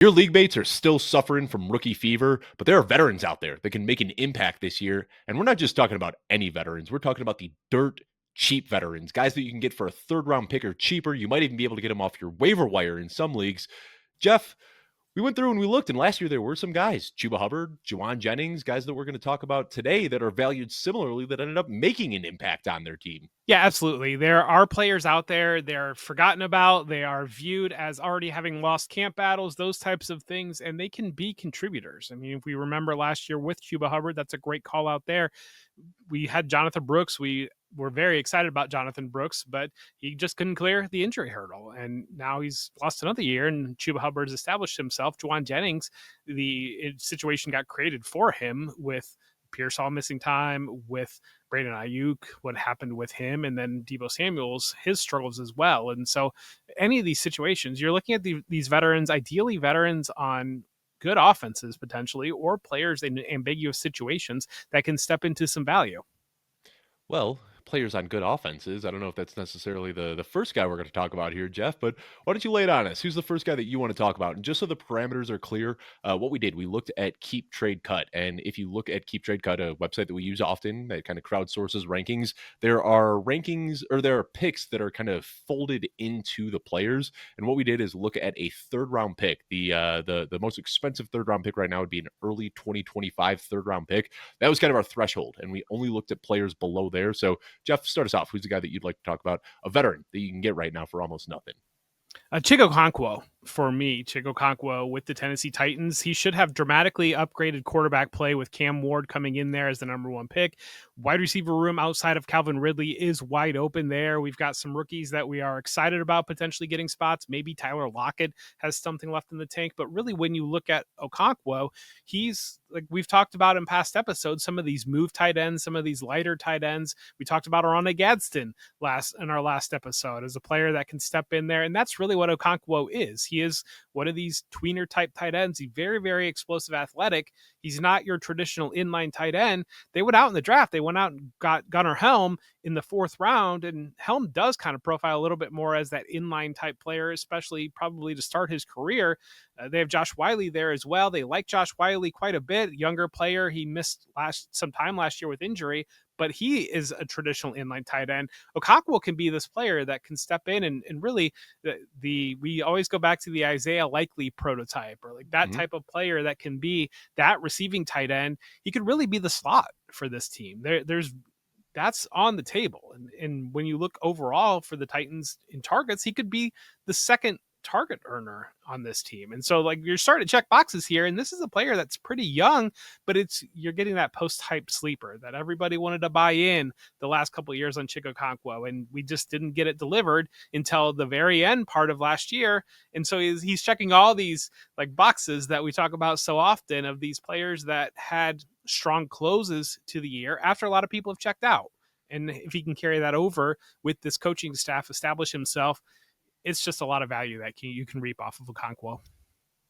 Your league mates are still suffering from rookie fever, but there are veterans out there that can make an impact this year. And we're not just talking about any veterans. We're talking about the dirt cheap veterans, guys that you can get for a third round pick or cheaper. You might even be able to get them off your waiver wire in some leagues. Jeff, we went through and we looked, and last year there were some guys, Chuba Hubbard, Juwan Jennings, guys that we're going to talk about today that are valued similarly that ended up making an impact on their team. Yeah, absolutely. There are players out there, they're forgotten about, they are viewed as already having lost camp battles, those types of things, and they can be contributors. I mean, if we remember last year with Chuba Hubbard, that's a great call out there. We had Jonathan Brooks. We were very excited about Jonathan Brooks, but he just couldn't clear the injury hurdle. And now he's lost another year, and Chuba Hubbard's established himself. Juwan Jennings, the situation got created for him with Pearsall missing time, with Brandon Ayuk, what happened with him, and then Deebo Samuel's, his struggles as well. And so any of these situations, you're looking at these veterans, ideally veterans on good offenses potentially, or players in ambiguous situations that can step into some value. Well, players on good offenses. I don't know if that's necessarily the first guy we're going to talk about here, Jeff, but why don't you lay it on us? Who's the first guy that you want to talk about? And just so the parameters are clear, what we did, we looked at Keep Trade Cut. And if you look at Keep Trade Cut, a website that we use often that kind of crowdsources rankings, there are rankings or there are picks that are kind of folded into the players. And what we did is look at a third round pick. The most expensive third round pick right now would be an early 2025 third round pick. That was kind of our threshold. And we only looked at players below there. So Jeff, start us off. Who's the guy that you'd like to talk about? A veteran that you can get right now for almost nothing. Chig Okonkwo, for me, Chig Okonkwo with the Tennessee Titans. He should have dramatically upgraded quarterback play with Cam Ward coming in there as the number one pick. Wide receiver room outside of Calvin Ridley is wide open there. We've got some rookies that we are excited about potentially getting spots. Maybe Tyler Lockett has something left in the tank. But really, when you look at Okonkwo, he's, like we've talked about in past episodes, some of these move tight ends, some of these lighter tight ends. We talked about Ronnie Gadsden in our last episode as a player that can step in there. And that's really what Okonkwo is. He is one of these tweener type tight ends. He's very, very explosive, athletic. He's not your traditional inline tight end. They went out in the draft. They went out and got Gunnar Helm in the fourth round, and Helm does kind of profile a little bit more as that inline type player, especially probably to start his career. They have Josh Wiley there as well. They like Josh Wiley quite a bit. Younger player. He missed some time last year with injury, but he is a traditional inline tight end. Okonkwo can be this player that can step in and really we always go back to the Isaiah Likely prototype, or like that type of player that can be that receiving tight end. He could really be the slot for this team. That's on the table. And when you look overall for the Titans in targets, he could be the second target earner on this team. And so like you're starting to check boxes here, and this is a player that's pretty young, but you're getting that post-hype sleeper that everybody wanted to buy in the last couple of years on Chig Okonkwo, and we just didn't get it delivered until the very end part of last year. And so he's checking all these like boxes that we talk about so often of these players that had strong closes to the year after a lot of people have checked out. And if he can carry that over with this coaching staff, establish himself, it's just a lot of value that you can reap off of Okonkwo.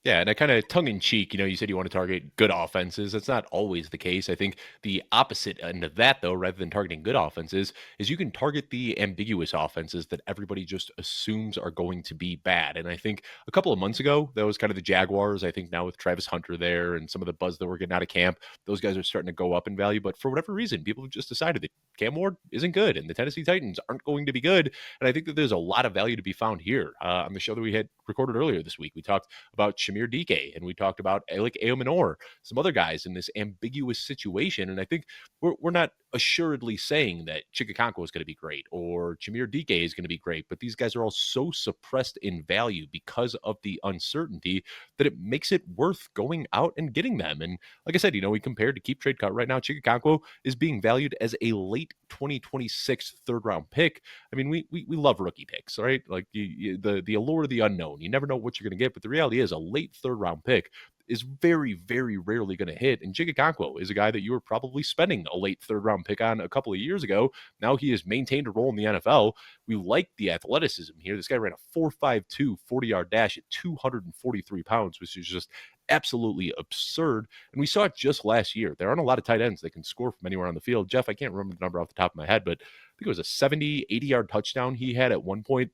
Yeah, and I kind of tongue-in-cheek, you said you want to target good offenses. That's not always the case. I think the opposite end of that, though, rather than targeting good offenses, is you can target the ambiguous offenses that everybody just assumes are going to be bad. And I think a couple of months ago, that was kind of the Jaguars. I think now with Travis Hunter there and some of the buzz that we're getting out of camp, those guys are starting to go up in value. But for whatever reason, people have just decided that Cam Ward isn't good and the Tennessee Titans aren't going to be good. And I think that there's a lot of value to be found here. On the show that we had recorded earlier this week, we talked about Shamir Dike, and we talked about Alec Aomanor, some other guys in this ambiguous situation. And I think we're not assuredly saying that Chig Okonkwo is going to be great or Shamir Dike is going to be great, but these guys are all so suppressed in value because of the uncertainty that it makes it worth going out and getting them. And like I said, we compared to Keep Trade Cut right now, Chig Okonkwo is being valued as a late 2026 third round pick. I mean, we love rookie picks, right? Like the allure of the unknown. You never know what you're going to get, but the reality is a late third round pick is very, very rarely going to hit. And Chig Okonkwo is a guy that you were probably spending a late third round pick on a couple of years ago. Now he has maintained a role in the NFL. We like the athleticism here. This guy ran a 4.52 40-yard dash at 243 pounds, which is just absolutely absurd. And we saw it just last year. There aren't a lot of tight ends that can score from anywhere on the field. Jeff, I can't remember the number off the top of my head, but I think it was a 70, 80-yard touchdown he had at one point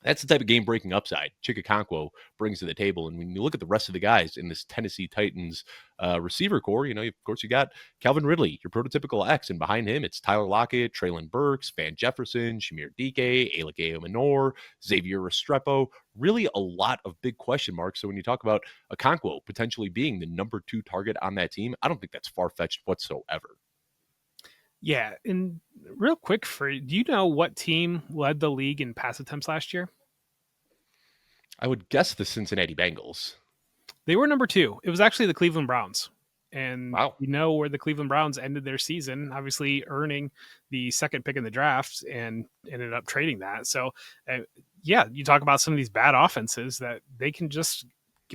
That's the type of game-breaking upside Chig Okonkwo brings to the table. And when you look at the rest of the guys in this Tennessee Titans receiver core, of course, you got Calvin Ridley, your prototypical X, and behind him, it's Tyler Lockett, Traylon Burks, Van Jefferson, Shamir Dike, Alec Minor, Xavier Restrepo. Really a lot of big question marks. So when you talk about Okonkwo potentially being the number 2 target on that team, I don't think that's far-fetched whatsoever. Yeah, and real quick, do you know what team led the league in pass attempts last year? I would guess the Cincinnati Bengals. They were number 2. It was actually the Cleveland Browns. And Wow. you know where the Cleveland Browns ended their season, obviously earning the second pick in the draft and ended up trading that. So, yeah, you talk about some of these bad offenses that they can just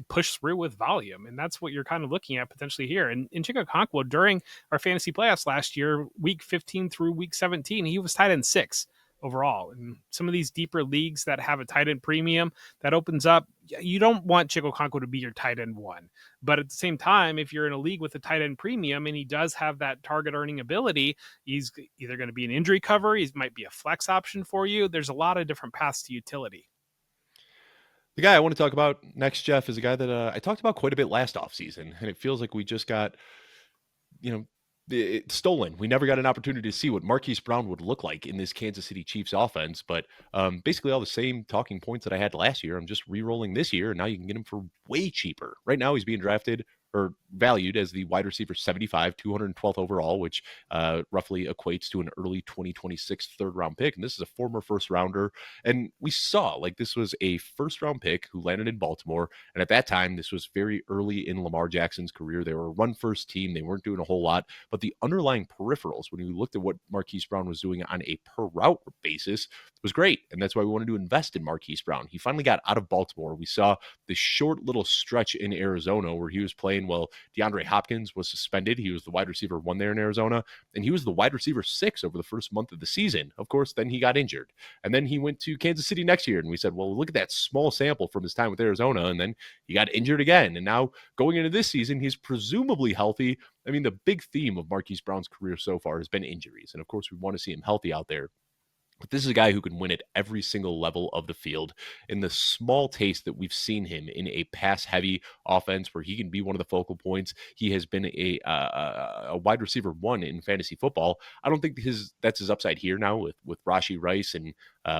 push through with volume. And that's what you're kind of looking at potentially here. And in Chig Okonkwo, during our fantasy playoffs last year, week 15 through week 17, he was tight end 6 overall. And some of these deeper leagues that have a tight end premium, that opens up, you don't want Chig Okonkwo to be your tight end 1. But at the same time, if you're in a league with a tight end premium and he does have that target earning ability, he's either going to be an injury cover, he might be a flex option for you. There's a lot of different paths to utility. The guy I want to talk about next, Jeff, is a guy that I talked about quite a bit last offseason, and it feels like we just got, stolen. We never got an opportunity to see what Marquise Brown would look like in this Kansas City Chiefs offense, but basically all the same talking points that I had last year, I'm just re-rolling this year, and now you can get him for way cheaper. Right now he's being drafted or valued as the wide receiver 75, 212th overall, which roughly equates to an early 2026 third round pick. And this is a former first rounder. And we saw like this was a first round pick who landed in Baltimore. And at that time, this was very early in Lamar Jackson's career. They were a run first team. They weren't doing a whole lot, but the underlying peripherals, when we looked at what Marquise Brown was doing on a per route basis, was great. And that's why we wanted to invest in Marquise Brown. He finally got out of Baltimore. We saw this short little stretch in Arizona where he was playing well. DeAndre Hopkins was suspended. He was the wide receiver 1 there in Arizona, and he was the wide receiver 6 over the first month of the season. Of course, then he got injured. And then he went to Kansas City next year, and we said, well, look at that small sample from his time with Arizona, and then he got injured again. And now going into this season, he's presumably healthy. I mean, the big theme of Marquise Brown's career so far has been injuries, and of course, we want to see him healthy out there. But this is a guy who can win at every single level of the field. In the small taste that we've seen him in a pass-heavy offense where he can be one of the focal points, he has been a wide receiver 1 in fantasy football. I don't think that's his upside here now with Rashee Rice and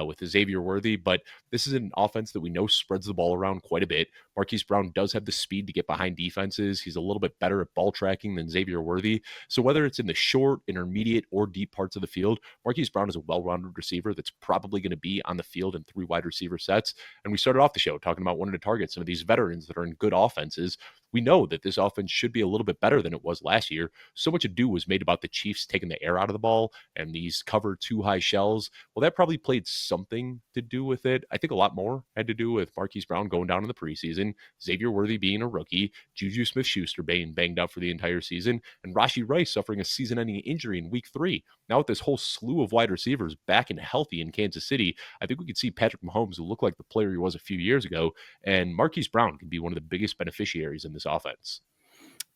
with Xavier Worthy, but this is an offense that we know spreads the ball around quite a bit. Marquise Brown does have the speed to get behind defenses. He's a little bit better at ball tracking than Xavier Worthy. So whether it's in the short, intermediate, or deep parts of the field, Marquise Brown is a well-rounded receiver that's probably going to be on the field in 3 wide receiver sets. And we started off the show talking about wanting to target some of these veterans that are in good offenses. We know that this offense should be a little bit better than it was last year. So much ado was made about the Chiefs taking the air out of the ball and these cover 2 high shells. Well, that probably played something to do with it. I think a lot more had to do with Marquise Brown going down in the preseason, Xavier Worthy being a rookie, Juju Smith-Schuster being banged up for the entire season, and Rashee Rice suffering a season-ending injury in week 3. Now with this whole slew of wide receivers back and healthy in Kansas City, I think we could see Patrick Mahomes look like the player he was a few years ago, and Marquise Brown can be one of the biggest beneficiaries in this offense.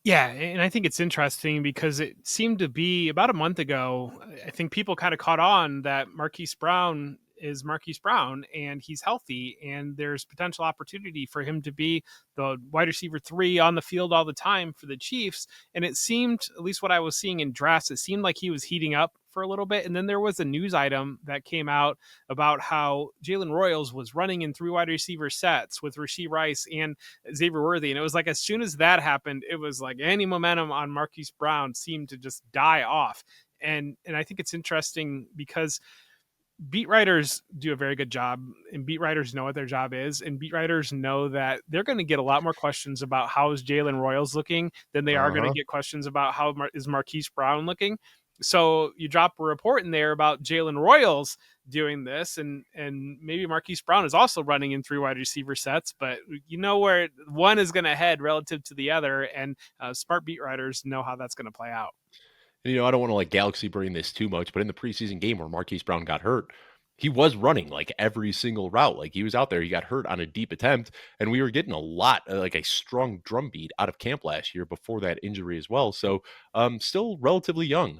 Yeah, and I think it's interesting because it seemed to be about a month ago, I think people kind of caught on that Marquise Brown is Marquise Brown and he's healthy and there's potential opportunity for him to be the wide receiver 3 on the field all the time for the Chiefs. And it seemed, at least what I was seeing in drafts, it seemed like he was heating up for a little bit. And then there was a news item that came out about how Jalen Royals was running in 3 wide receiver sets with Rashee Rice and Xavier Worthy. And it was like, as soon as that happened, it was like any momentum on Marquise Brown seemed to just die off. And I think it's interesting because beat writers do a very good job, and beat writers know what their job is, and beat writers know that they're going to get a lot more questions about how is Jalen Royals looking than they are going to get questions about how is Marquise Brown looking. So you drop a report in there about Jalen Royals doing this, and maybe Marquise Brown is also running in 3 wide receiver sets, but you know where one is going to head relative to the other, and smart beat writers know how that's going to play out. And, I don't want to like galaxy brain this too much, but in the preseason game where Marquise Brown got hurt, he was running like every single route. Like he was out there. He got hurt on a deep attempt, and we were getting a lot, like a strong drum beat out of camp last year before that injury as well. So, still relatively young.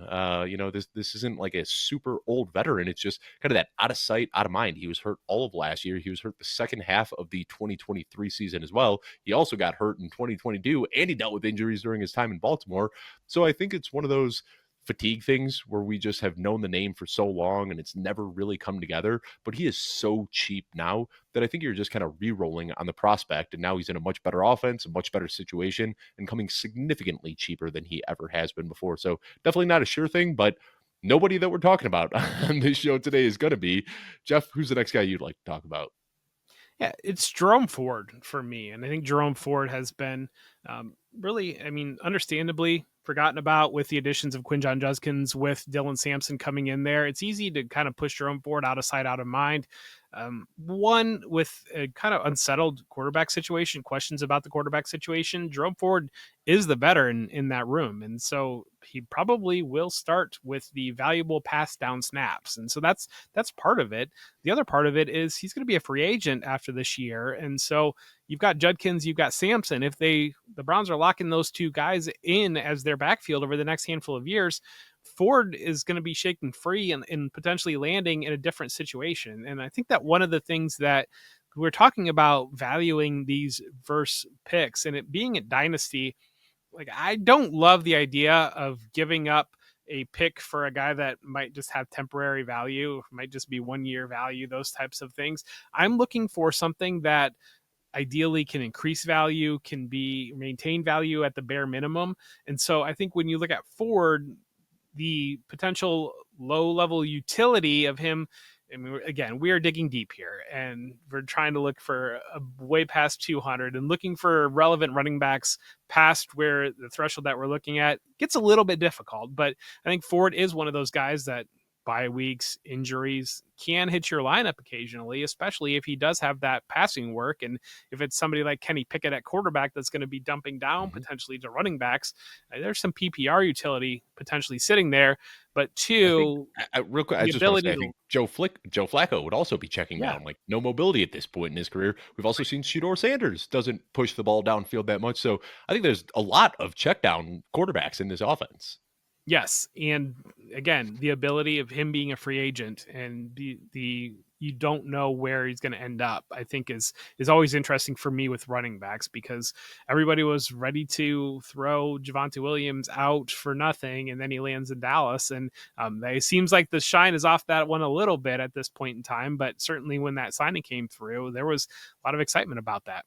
This isn't like a super old veteran. It's just kind of that out of sight, out of mind. He was hurt all of last year. He was hurt the second half of the 2023 season as well. He also got hurt in 2022, and he dealt with injuries during his time in Baltimore. So I think it's one of those fatigue things where we just have known the name for so long and it's never really come together. But he is so cheap now that I think you're just kind of re-rolling on the prospect. And now he's in a much better offense, a much better situation, and coming significantly cheaper than he ever has been before. So definitely not a sure thing, but nobody that we're talking about on this show today is going to be. Jeff, who's the next guy you'd like to talk about? Yeah, it's Jerome Ford for me. And I think Jerome Ford has been really, understandably forgotten about with the additions of Quinjon Judkins, with Dylan Sampson coming in there. It's easy to kind of push Jerome Ford out of sight, out of mind. One with a kind of unsettled quarterback situation, questions about the quarterback situation. Jerome Ford is the veteran in that room. And so he probably will start with the valuable pass down snaps. And so that's part of it. The other part of it is he's going to be a free agent after this year. And so you've got Judkins, you've got Sampson. If the Browns are locking those two guys in as their backfield over the next handful of years, Ford is going to be shaking free and potentially landing in a different situation. And I think that one of the things that we're talking about valuing these verse picks and it being a dynasty, like I don't love the idea of giving up a pick for a guy that might just have temporary value, might just be 1 year value, those types of things. I'm looking for something that ideally can increase value, can be maintain value at the bare minimum. And so I think when you look at Ford, the potential low level utility of him, I mean, again, we are digging deep here and we're trying to look for a way past 200 and looking for relevant running backs past where the threshold that we're looking at gets a little bit difficult. But I think Ford is one of those guys that bye weeks, injuries can hit your lineup occasionally, especially if he does have that passing work. And if it's somebody like Kenny Pickett at quarterback that's going to be dumping down potentially to running backs, there's some PPR utility potentially sitting there. But I think two, real quick, I the just want to say ability I to, think Joe Flacco would also be checking yeah, down, like no mobility at this point in his career. We've also seen Shedeur Sanders doesn't push the ball downfield that much, so I think there's a lot of check down quarterbacks in this offense. yes, and again, the ability of him being a free agent and the you don't know where he's going to end up, I think is always interesting for me with running backs because everybody was ready to throw Javonte Williams out for nothing, and then he lands in Dallas, and it seems like the shine is off that one a little bit at this point in time. But certainly when that signing came through, there was a lot of excitement about that.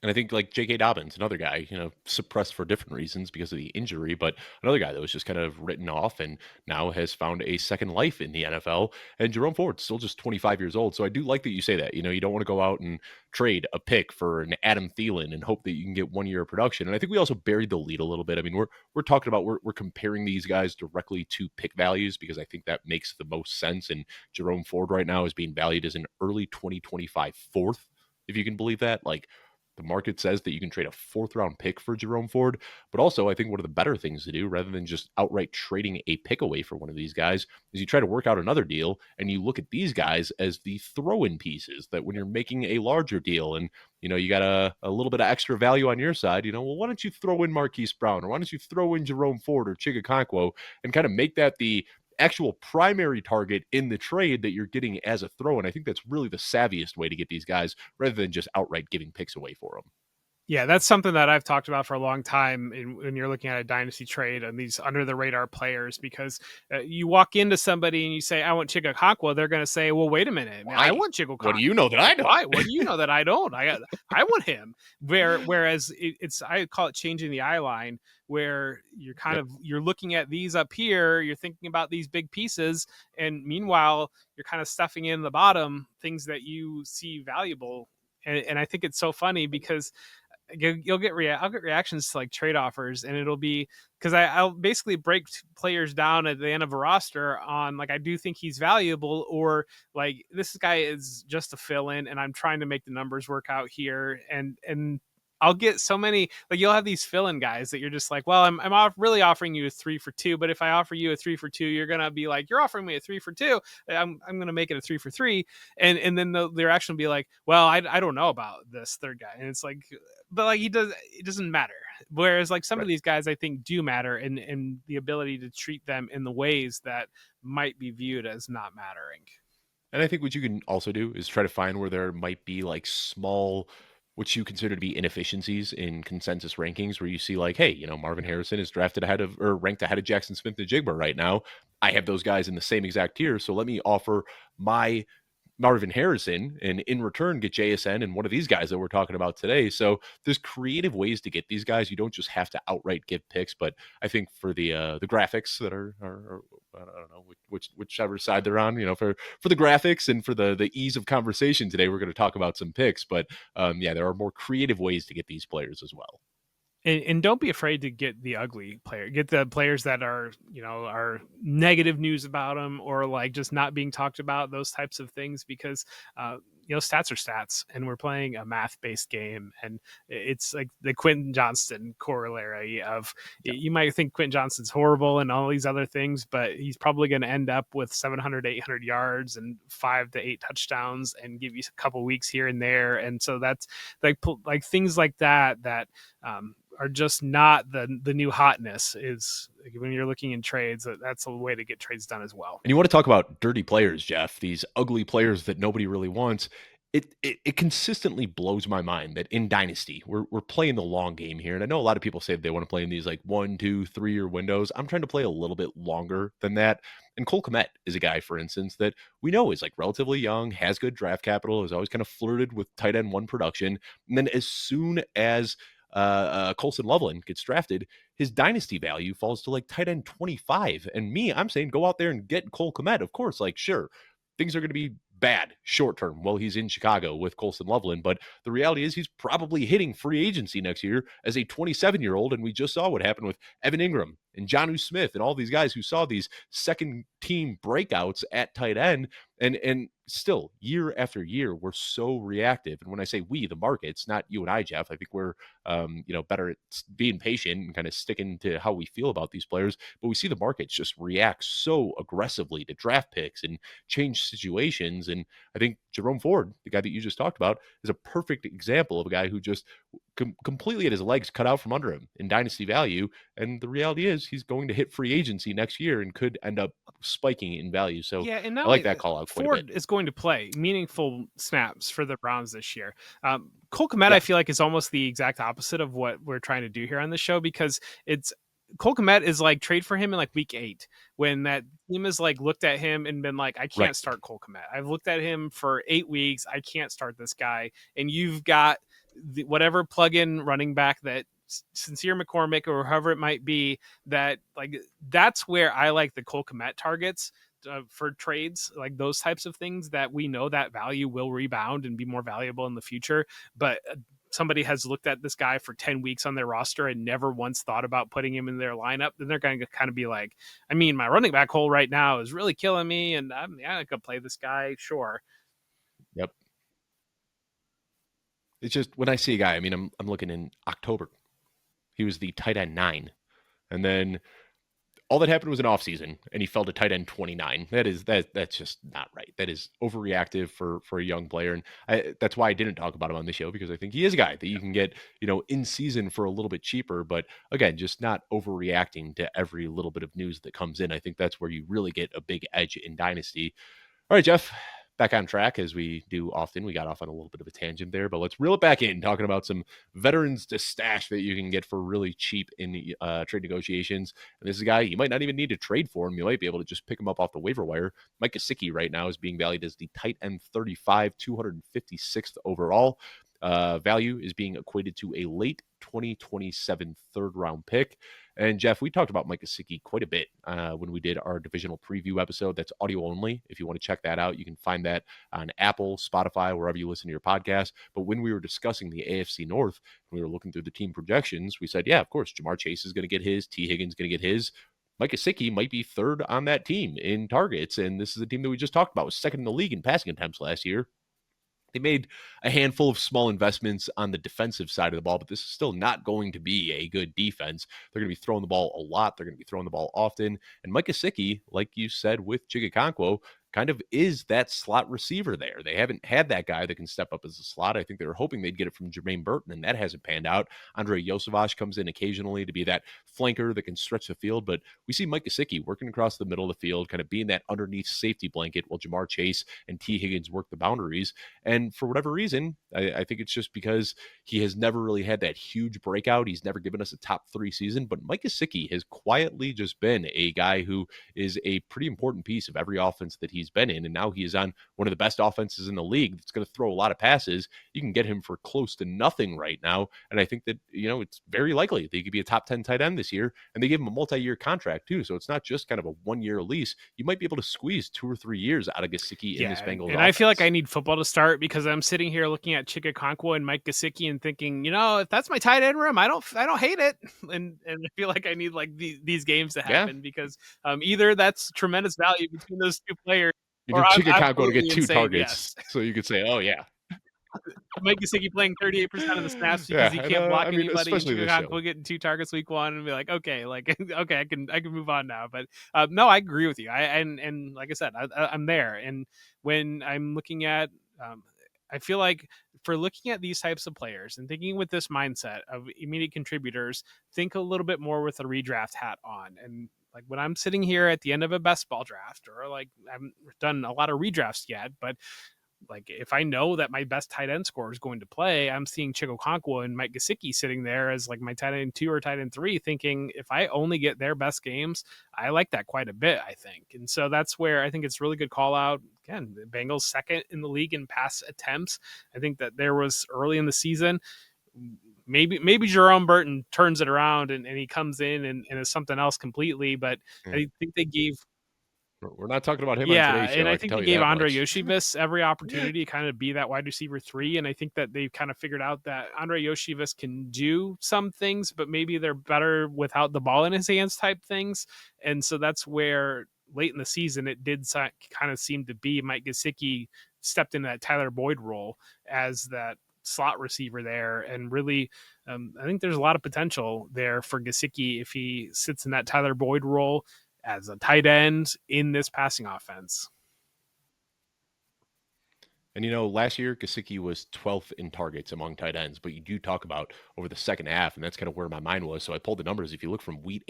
And I think like J.K. Dobbins, another guy, suppressed for different reasons because of the injury, but another guy that was just kind of written off and now has found a second life in the NFL. And Jerome Ford, still just 25 years old. So I do like that you say that. You don't want to go out and trade a pick for an Adam Thielen and hope that you can get 1 year of production. And I think we also buried the lead a little bit. I mean, we're talking about we're comparing these guys directly to pick values because I think that makes the most sense. And Jerome Ford right now is being valued as an early 2025 fourth, if you can believe that. Like the market says that you can trade a fourth round pick for Jerome Ford. But also, I think one of the better things to do rather than just outright trading a pick away for one of these guys is you try to work out another deal and you look at these guys as the throw in pieces that when you're making a larger deal and you got a little bit of extra value on your side, well, why don't you throw in Marquise Brown or why don't you throw in Jerome Ford or Chig Okonkwo and kind of make that the actual primary target in the trade that you're getting as a throw. And I think that's really the savviest way to get these guys rather than just outright giving picks away for them. Yeah, that's something that I've talked about for a long time when you're looking at a dynasty trade and these under the radar players, because you walk into somebody and you say, I want Chig Okonkwo, they're going to say, well, wait a minute. Man, I Why? want Chig What do Okonkwo. you know that I don't? Why? What do you know that I don't? I want him. Whereas it's, I call it changing the eye line, where you're kind of, you're looking at these up here, you're thinking about these big pieces. And meanwhile, you're kind of stuffing in the bottom things that you see valuable. And I think it's so funny because I'll get reactions to like trade offers, and it'll be because I'll basically break players down at the end of a roster on like I do think he's valuable, or like this guy is just a fill in, and I'm trying to make the numbers work out here, and I'll get so many, like, you'll have these fill-in guys that you're just like, well, I'm really offering you a 3 for 2, but if I offer you a 3 for 2, you're gonna be like, you're offering me a 3 for 2. I'm gonna make it a 3 for 3, and then they're actually be like, well, I don't know about this third guy, and it's like, but like it doesn't matter. Whereas like some of Right. these guys I think do matter, and the ability to treat them in the ways that might be viewed as not mattering. And I think what you can also do is try to find where there might be like small, what you consider to be inefficiencies in consensus rankings, where you see like, hey, Marvin Harrison is drafted ahead of or ranked ahead of Jackson Smith and Jigba right now. I have those guys in the same exact tier. So let me offer my Marvin Harrison and in return get JSN and one of these guys that we're talking about today. So there's creative ways to get these guys. You don't just have to outright give picks, but I think for the graphics that are I don't know whichever side they're on, for the graphics and for the ease of conversation today, we're going to talk about some picks. But yeah, there are more creative ways to get these players as well. And don't be afraid to get the ugly player. Get the players that are, are negative news about them, or like just not being talked about, those types of things, because stats are stats, and we're playing a math-based game, and it's like the Quentin Johnston corollary of, Yeah. you might think Quentin Johnston's horrible and all these other things, but he's probably going to end up with 700, 800 yards and 5 to 8 touchdowns and give you a couple weeks here and there. And so that's like things like that are just not the new hotness. Is when you're looking in trades, that's a way to get trades done as well. And you want to talk about dirty players, Jeff, these ugly players that nobody really wants. It consistently blows my mind that in Dynasty, we're playing the long game here. And I know a lot of people say they want to play in these like 1, 2, 3 year windows. I'm trying to play a little bit longer than that. And Cole Kmet is a guy, for instance, that we know is like relatively young, has good draft capital, has always kind of flirted with tight end one production. And then as soon as Colson Loveland gets drafted, his dynasty value falls to like tight end 25. And I'm saying go out there and get Cole Kmet. Of course, like, sure, things are going to be bad short term while he's in Chicago with Colson Loveland. But the reality is he's probably hitting free agency next year as a 27-year-old. And we just saw what happened with Evan Ingram and Jonnu Smith and all these guys who saw these second team breakouts at tight end. And still, year after year, we're so reactive. And when I say we, the market's not you and I, Jeff. I think we're better at being patient and kind of sticking to how we feel about these players. But we see the markets just react so aggressively to draft picks and change situations. And I think Jerome Ford, the guy that you just talked about, is a perfect example of a guy who just completely had his legs cut out from under him in dynasty value. And the reality is he's going to hit free agency next year and could end up spiking in value. So Yeah, and I like that call out quite a Ford bit. is going to play meaningful snaps for the Browns this year. Cole Kmet, Yeah, I feel like, is almost the exact opposite of what we're trying to do here on the show, because it's Cole Kmet is like trade for him in like week 8, when that team has like looked at him and been like, I right. can't start Cole Kmet. I've looked at him for 8 weeks. I can't start this guy. And you've got whatever plug-in running back that Sincere McCormick or however it might be, that like that's where I like the Cole Kmet targets for trades, like those types of things that we know that value will rebound and be more valuable in the future. But somebody has looked at this guy for 10 weeks on their roster and never once thought about putting him in their lineup, then they're going to kind of be like, I mean, my running back hole right now is really killing me, and I could play this guy, sure. Yep. It's just when I see a guy, I mean, I'm looking in October. He was the tight end 9. And then all that happened was an offseason and he fell to tight end 29. That's just not right. That is overreactive for a young player. And that's why I didn't talk about him on the show, because I think he is a guy that you can get, in season for a little bit cheaper. But again, just not overreacting to every little bit of news that comes in. I think that's where you really get a big edge in Dynasty. All right, Jeff, back on track as we do often. We got off on a little bit of a tangent there, but let's reel it back in, talking about some veterans to stash that you can get for really cheap in trade negotiations. And this is a guy you might not even need to trade for him. You might be able to just pick him up off the waiver wire. Mike Gesicki right now is being valued as the tight end 35, 256th overall. Value is being equated to a late 2027 third round pick. And Jeff, we talked about Mike Gesicki quite a bit when we did our divisional preview episode. That's audio only. If you want to check that out, you can find that on Apple, Spotify, wherever you listen to your podcast. But when we were discussing the AFC North, we were looking through the team projections, we said, yeah, of course, Jamar Chase is going to get his, T. Higgins going to get his. Mike Gesicki might be third on that team in targets. And this is a team that we just talked about, was second in the league in passing attempts last year. They made a handful of small investments on the defensive side of the ball, but this is still not going to be a good defense. They're going to be throwing the ball a lot. They're going to be throwing the ball often. And Mike Gesicki, like you said with Chig Okonkwo, kind of is that slot receiver there. They haven't had that guy that can step up as a slot. I think they were hoping they'd get it from Jermaine Burton, and that hasn't panned out. Andre Yosevich comes in occasionally to be that flanker that can stretch the field, but we see Mike Gesicki working across the middle of the field, kind of being that underneath safety blanket while Jamar Chase and T. Higgins work the boundaries. And for whatever reason, I think it's just because he has never really had that huge breakout. He's never given us a top 3 season, but Mike Gesicki has quietly just been a guy who is a pretty important piece of every offense that he's been in. And now he is on one of the best offenses in the league that's going to throw a lot of passes. You can get him for close to nothing right now. And I think that, it's very likely that he could be a top 10 tight end this year. And they gave him a multi-year contract too. So it's not just kind of a 1-year lease. You might be able to squeeze 2 or 3 years out of Gesicki in this Bengals offense. And I feel like I need football to start because I'm sitting here looking at Chig Okonkwo and Mike Gesicki and thinking, if that's my tight end room, I don't hate it. And I feel like I need like these games to happen because either that's tremendous value between those two players. You need Chig Okonkwo to get 2 targets, yes. So you could say, oh yeah. Mike Gesicki playing 38% of the snaps because he can't block anybody. And Chig Okonkwo getting 2 targets week 1 and be like, okay, I can move on now. But no, I agree with you. And like I said, I'm there. And when I'm looking at, I feel like for looking at these types of players and thinking with this mindset of immediate contributors, think a little bit more with a redraft hat on. And like when I'm sitting here at the end of a best ball draft, or like I haven't done a lot of redrafts yet, but like if I know that my best tight end score is going to play, I'm seeing Chig Okonkwo and Mike Gesicki sitting there as like my tight end 2 or tight end 3, thinking if I only get their best games, I like that quite a bit, I think. And so that's where I think it's really good call out. Again, the Bengals second in the league in pass attempts. I think that there was early in the season, maybe Jerome Burton turns it around and he comes in and is something else completely. But I think they gave. We're not talking about him on today's show. And I think they gave Andre Yosevich every opportunity to kind of be that wide receiver 3. And I think that they've kind of figured out that Andre Yosevich can do some things, but maybe they're better without the ball in his hands type things. And so that's where late in the season, it did kind of seem to be Mike Gesicki stepped into that Tyler Boyd role as that slot receiver there. And really, I think there's a lot of potential there for Gesicki if he sits in that Tyler Boyd role as a tight end in this passing offense. And, last year, Gesicki was 12th in targets among tight ends, but you do talk about over the second half, and that's kind of where my mind was. So I pulled the numbers. If you look from week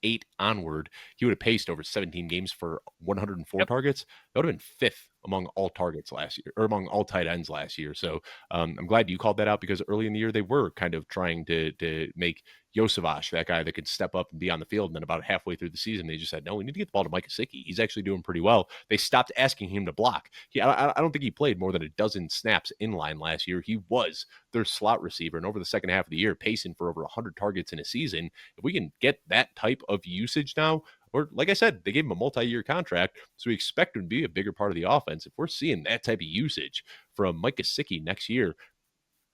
eight onward, he would have paced over 17 games for 104 targets. That would have been 5th among all targets last year, or among all tight ends last year. So I'm glad you called that out because early in the year, they were kind of trying to make Yosevich that guy that could step up and be on the field. And then about halfway through the season, they just said, no, we need to get the ball to Mike Gesicki. He's actually doing pretty well. They stopped asking him to block. I don't think he played more than a dozen snaps in line last year. He was their slot receiver. And over the second half of the year, pacing for over 100 targets in a season. If we can get that type of usage now, or like I said, they gave him a multi-year contract, so we expect him to be a bigger part of the offense. If we're seeing that type of usage from Mike Gesicki next year,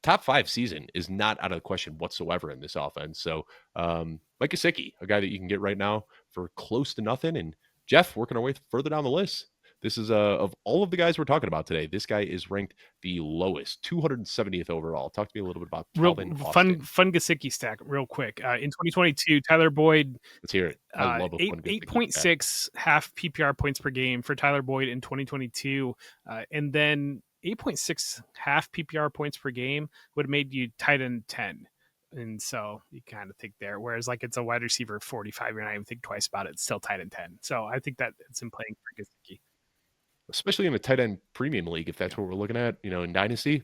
top 5 season is not out of the question whatsoever in this offense. So Mike Gesicki, a guy that you can get right now for close to nothing. And Jeff, working our way further down the list, this is of all of the guys we're talking about today, this guy is ranked the lowest, 270th overall. Talk to me a little bit about Calvin Austin. Fun Gesicki stack real quick. In 2022, Tyler Boyd. Let's hear it. I love 8.6 half PPR points per game for Tyler Boyd in 2022. And then 8.6 half PPR points per game would have made you tight end 10. And so you kind of think there, whereas like it's a wide receiver 45, you're not even think twice about it. It's still tight end 10. So I think that it's in playing for Gesicki. Especially in the tight end premium league, if that's what we're looking at, in Dynasty,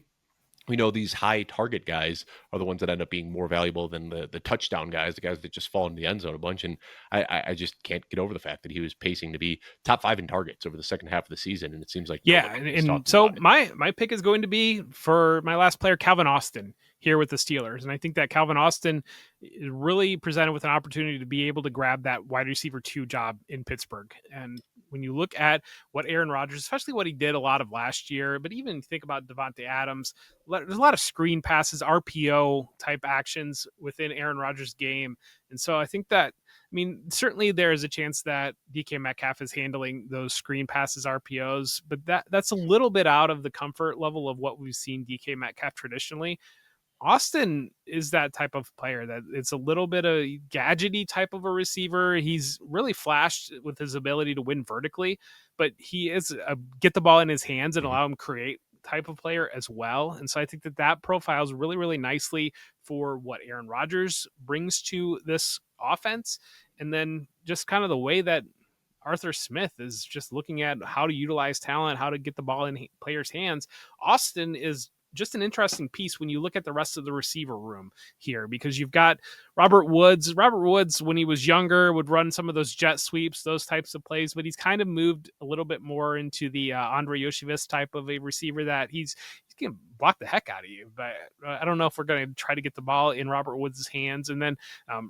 we know these high target guys are the ones that end up being more valuable than the touchdown guys, the guys that just fall in the end zone a bunch. And I just can't get over the fact that he was pacing to be top 5 in targets over the second half of the season. And it seems like, and so my pick is going to be for my last player, Calvin Austin, here with the Steelers. And I think that Calvin Austin is really presented with an opportunity to be able to grab that wide receiver 2 job in Pittsburgh. And when you look at what Aaron Rodgers, especially what he did a lot of last year, but even think about Devontae Adams, there's a lot of screen passes, RPO type actions within Aaron Rodgers' game. And so I think that mean, certainly there is a chance that DK Metcalf is handling those screen passes, RPOs, but that's a little bit out of the comfort level of what we've seen DK Metcalf traditionally. Austin is that type of player that it's a little bit of gadgety type of a receiver. He's really flashed with his ability to win vertically, but he is a get the ball in his hands and Mhm. allow him create type of player as well. And so I think that profiles really, really nicely for what Aaron Rodgers brings to this offense. And then just kind of the way that Arthur Smith is just looking at how to utilize talent, how to get the ball in players' hands. Austin is just an interesting piece when you look at the rest of the receiver room here, because you've got Robert Woods. Robert Woods, when he was younger, would run some of those jet sweeps, those types of plays, but he's kind of moved a little bit more into the Andre Yoshivas type of a receiver that he's going to block the heck out of you. But I don't know if we're going to try to get the ball in Robert Woods' hands. And then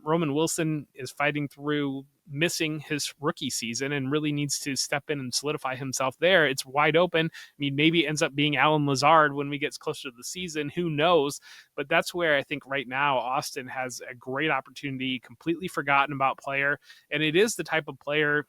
Roman Wilson is fighting through missing his rookie season and really needs to step in and solidify himself there. It's wide open. I mean, maybe it ends up being Alan Lazard when we get closer to the season. Who knows? But that's where I think right now Austin has a great opportunity, completely forgotten about player. And it is the type of player,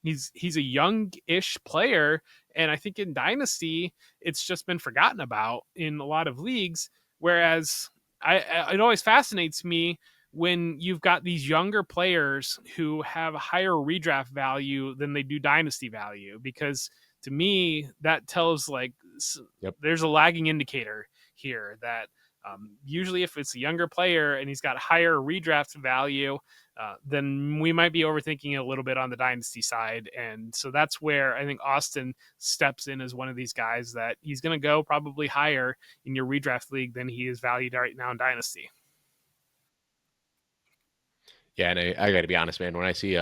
he's a young-ish player, and I think in Dynasty it's just been forgotten about in a lot of leagues. Whereas it always fascinates me when you've got these younger players who have a higher redraft value than they do Dynasty value, because to me that tells like Yep. there's a lagging indicator here that usually if it's a younger player and he's got higher redraft value, then we might be overthinking it a little bit on the Dynasty side. And so that's where I think Austin steps in as one of these guys that he's going to go probably higher in your redraft league than he is valued right now in Dynasty. Yeah, and I got to be honest, man. When I see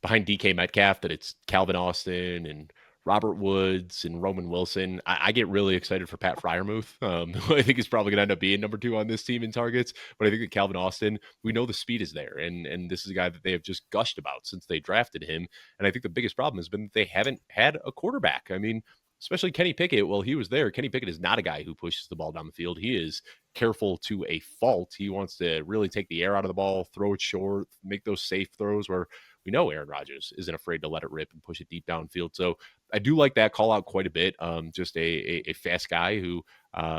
behind DK Metcalf that it's Calvin Austin and Robert Woods and Roman Wilson, I get really excited for Pat Fryermuth. Who I think is probably going to end up being number 2 on this team in targets. But I think that Calvin Austin, we know the speed is there, and this is a guy that they have just gushed about since they drafted him. And I think the biggest problem has been that they haven't had a quarterback. I mean, especially Kenny Pickett. Well, he was there. Kenny Pickett is not a guy who pushes the ball down the field. He is careful to a fault. He wants to really take the air out of the ball, throw it short, make those safe throws where we know Aaron Rodgers isn't afraid to let it rip and push it deep downfield. So I do like that call out quite a bit. Just a fast guy who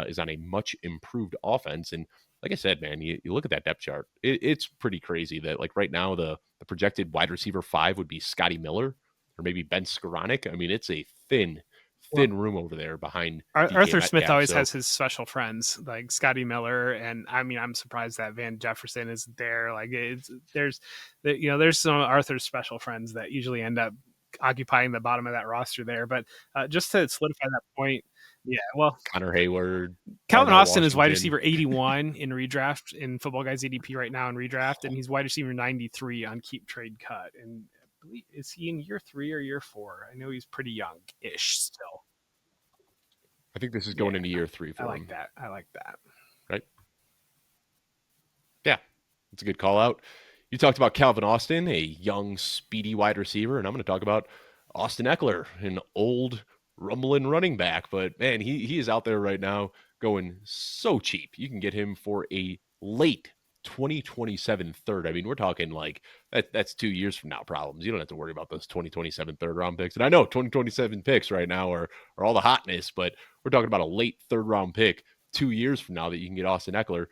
is on a much improved offense. And like I said, man, you look at that depth chart. It's pretty crazy that like right now the projected wide receiver 5 would be Scotty Miller or maybe Ben Skoranek. I mean, it's a thin room over there behind DK Arthur Smith Metcalf. always So has his special friends like Scotty Miller, and I mean I'm surprised that Van Jefferson isn't there. Like there's some Arthur's special friends that usually end up occupying the bottom of that roster there. But just to solidify that point, yeah, well, Connor Hayward, Calvin Darnell Austin is wide Washington. receiver 81 in redraft in Football Guys ADP right now in redraft, and he's wide receiver 93 on Keep Trade Cut. And I believe, is he in year 3 or year 4? I know he's pretty young-ish still. I think this is going into year 3 for I like him. that. I like that. Right? Yeah, it's a good call out. You talked about Calvin Austin, a young, speedy wide receiver, and I'm going to talk about Austin Ekeler, an old, rumbling running back. But man, he is out there right now going so cheap. You can get him for a late 2027 third. I mean, we're talking like that's 2 years from now problems. You don't have to worry about those 2027 third round picks. And I know 2027 picks right now are all the hotness, but we're talking about a late third round pick 2 years from now that you can get Austin Ekeler,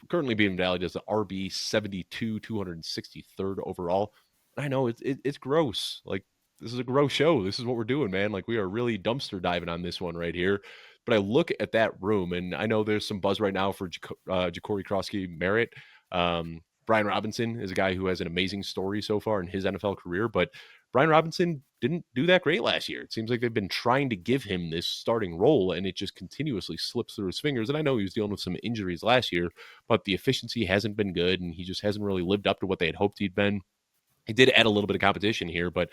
currently being valued as the RB 72, 263rd overall. I know it's gross. Like, this is a gross show. This is what we're doing, man. Like, we are really dumpster diving on this one right here. But I look at that room, and I know there's some buzz right now for Ja'Cory Krosky-Merritt. Brian Robinson is a guy who has an amazing story so far in his NFL career, but Brian Robinson didn't do that great last year. It seems like they've been trying to give him this starting role, and it just continuously slips through his fingers. And I know he was dealing with some injuries last year, but the efficiency hasn't been good, and he just hasn't really lived up to what they had hoped he'd been. He did add a little bit of competition here, but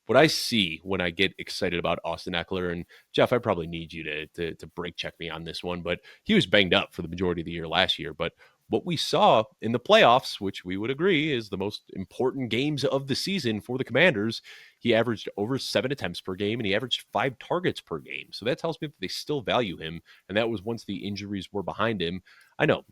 what I see when I get excited about Austin Ekeler, and Jeff, I probably need you to break check me on this one, but he was banged up for the majority of the year last year. But what we saw in the playoffs, which we would agree is the most important games of the season for the Commanders, he averaged over 7 attempts per game and he averaged 5 targets per game. So that tells me that they still value him. And that was once the injuries were behind him. I know,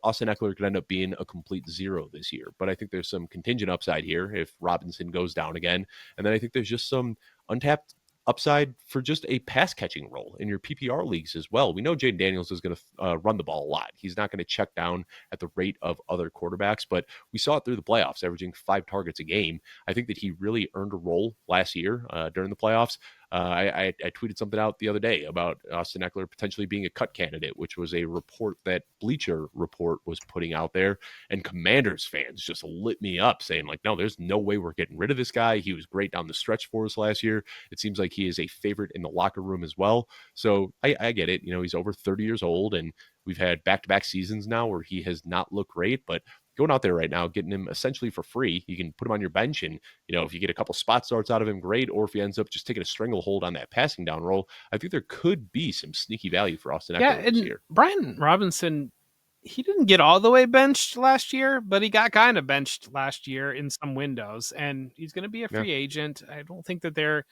Austin Ekeler could end up being a complete zero this year, but I think there's some contingent upside here if Robinson goes down again. And then I think there's just some untapped upside for just a pass catching role in your PPR leagues as well. We know Jaden Daniels is going to run the ball a lot. He's not going to check down at the rate of other quarterbacks, but we saw it through the playoffs, averaging 5 targets a game. I think that he really earned a role last year during the playoffs. I tweeted something out the other day about Austin Ekeler potentially being a cut candidate, which was a report that Bleacher Report was putting out there. And Commanders fans just lit me up saying, like, no, there's no way we're getting rid of this guy. He was great down the stretch for us last year. It seems like he is a favorite in the locker room as well. So I get it. He's over 30 years old, and we've had back-to-back seasons now where he has not looked great, but going out there right now, getting him essentially for free. You can put him on your bench, and if you get a couple spot starts out of him, great. Or if he ends up just taking a stranglehold on that passing down role, I think there could be some sneaky value for Austin Ekeler this year. Brian Robinson, he didn't get all the way benched last year, but he got kind of benched last year in some windows, and he's going to be a free agent. I don't think that they're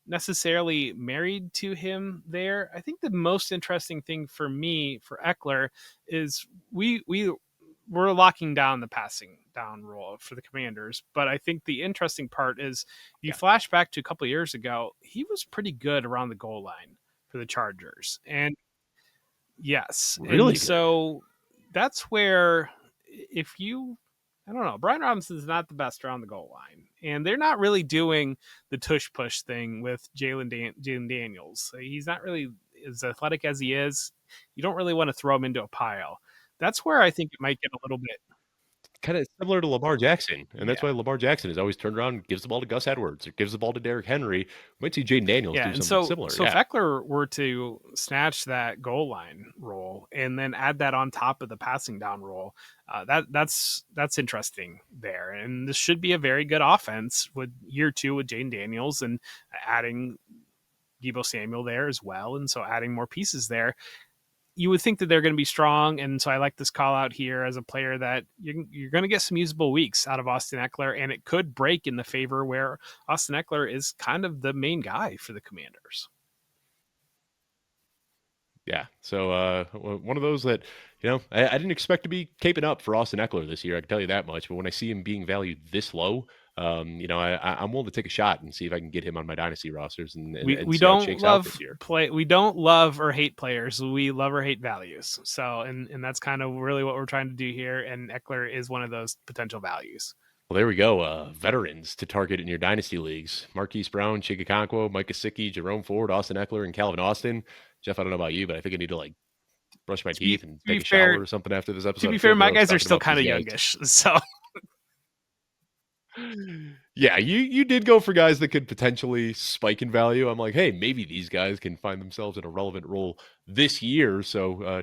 necessarily married to him there. I think the most interesting thing for me for Ekeler is we're locking down the passing down role for the Commanders. But I think the interesting part is you flash back to a couple of years ago, he was pretty good around the goal line for the Chargers. And yes. Really? And so that's where I don't know, Brian Robinson is not the best around the goal line. And they're not really doing the tush push thing with Jalen Daniels. He's not really as athletic as he is. You don't really want to throw him into a pile. That's where I think it might get a little bit kind of similar to Lamar Jackson. And that's why Lamar Jackson is always turned around and gives the ball to Gus Edwards or gives the ball to Derrick Henry. We might see Jaden Daniels do something similar. So if Ekeler were to snatch that goal line role and then add that on top of the passing down role, that's interesting there. And this should be a very good offense with year 2 with Jaden Daniels and adding Deebo Samuel there as well. And so adding more pieces there, you would think that they're going to be strong. And so I like this call out here as a player that you're going to get some usable weeks out of Austin Ekeler, and it could break in the favor where Austin Ekeler is kind of the main guy for the Commanders. Yeah. So one of those that, I didn't expect to be caping up for Austin Ekeler this year. I can tell you that much. But when I see him being valued this low, I'm willing to take a shot and see if I can get him on my dynasty rosters and we see how don't it shakes love out this year. We don't love or hate players. We love or hate values. So, and that's kind of really what we're trying to do here. And Ekeler is one of those potential values. Well, there we go. Veterans to target in your dynasty leagues: Marquise Brown, Chig Okonkwo, Mike Gesicki, Jerome Ford, Austin Ekeler, and Calvin Austin. Jeff, I don't know about you, but I think I need to brush my teeth and take a shower or something after this episode. To be fair, my guys are still kind of youngish, so. Yeah, you did go for guys that could potentially spike in value. I'm like, hey, maybe these guys can find themselves in a relevant role this year. So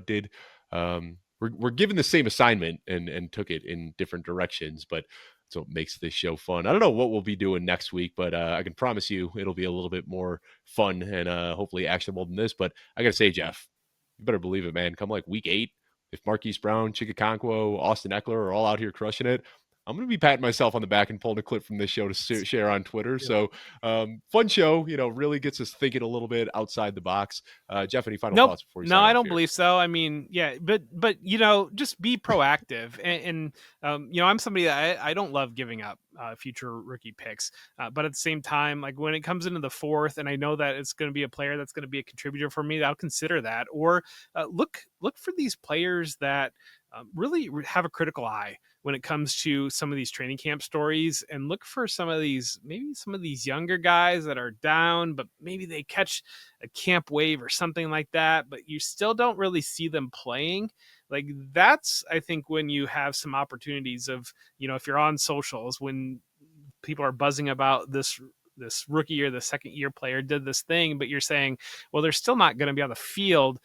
we're given the same assignment and took it in different directions, but so it makes this show fun. I don't know what we'll be doing next week, but I can promise you it'll be a little bit more fun and hopefully actionable than this. But I gotta say, Jeff, you better believe it, man. Come week 8, if Marquise Brown, Chig Okonkwo, Austin Ekeler are all out here crushing it, I'm going to be patting myself on the back and pulling a clip from this show to share on Twitter. Yeah. So fun show, really gets us thinking a little bit outside the box. Jeff, any final thoughts before you sign off? No, I don't believe so. I mean, yeah, but just be proactive. and I'm somebody that I don't love giving up future rookie picks. But at the same time, when it comes into the 4th and I know that it's going to be a player that's going to be a contributor for me, I'll consider that. Or look for these players that really have a critical eye when it comes to some of these training camp stories, and look for some of these younger guys that are down, but maybe they catch a camp wave or something like that, but you still don't really see them playing. That's, I think, when you have some opportunities of, if you're on socials, when people are buzzing about this rookie or the second year player did this thing, but you're saying, well, they're still not going to be on the field.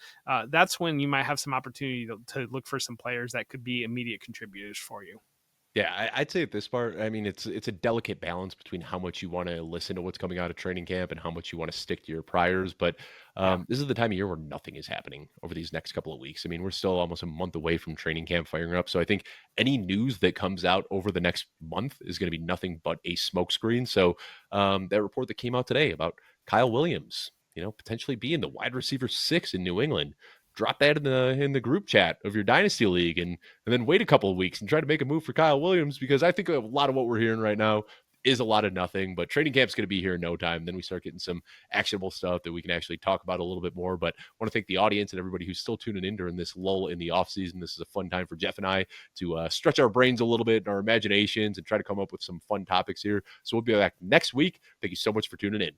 That's when you might have some opportunity to look for some players that could be immediate contributors for you. Yeah, I'd say at this part, I mean, it's a delicate balance between how much you want to listen to what's coming out of training camp and how much you want to stick to your priors. But Yeah. this is the time of year where nothing is happening over these next couple of weeks. I mean, we're still almost a month away from training camp firing up. So I think any news that comes out over the next month is going to be nothing but a smokescreen. So that report that came out today about Kyle Williams, potentially being the wide receiver 6 in New England. Drop that in the group chat of your dynasty league and then wait a couple of weeks and try to make a move for Kyle Williams, because I think a lot of what we're hearing right now is a lot of nothing. But training camp's going to be here in no time. Then we start getting some actionable stuff that we can actually talk about a little bit more. But I want to thank the audience and everybody who's still tuning in during this lull in the offseason. This is a fun time for Jeff and I to stretch our brains a little bit and our imaginations and try to come up with some fun topics here. So we'll be back next week. Thank you so much for tuning in.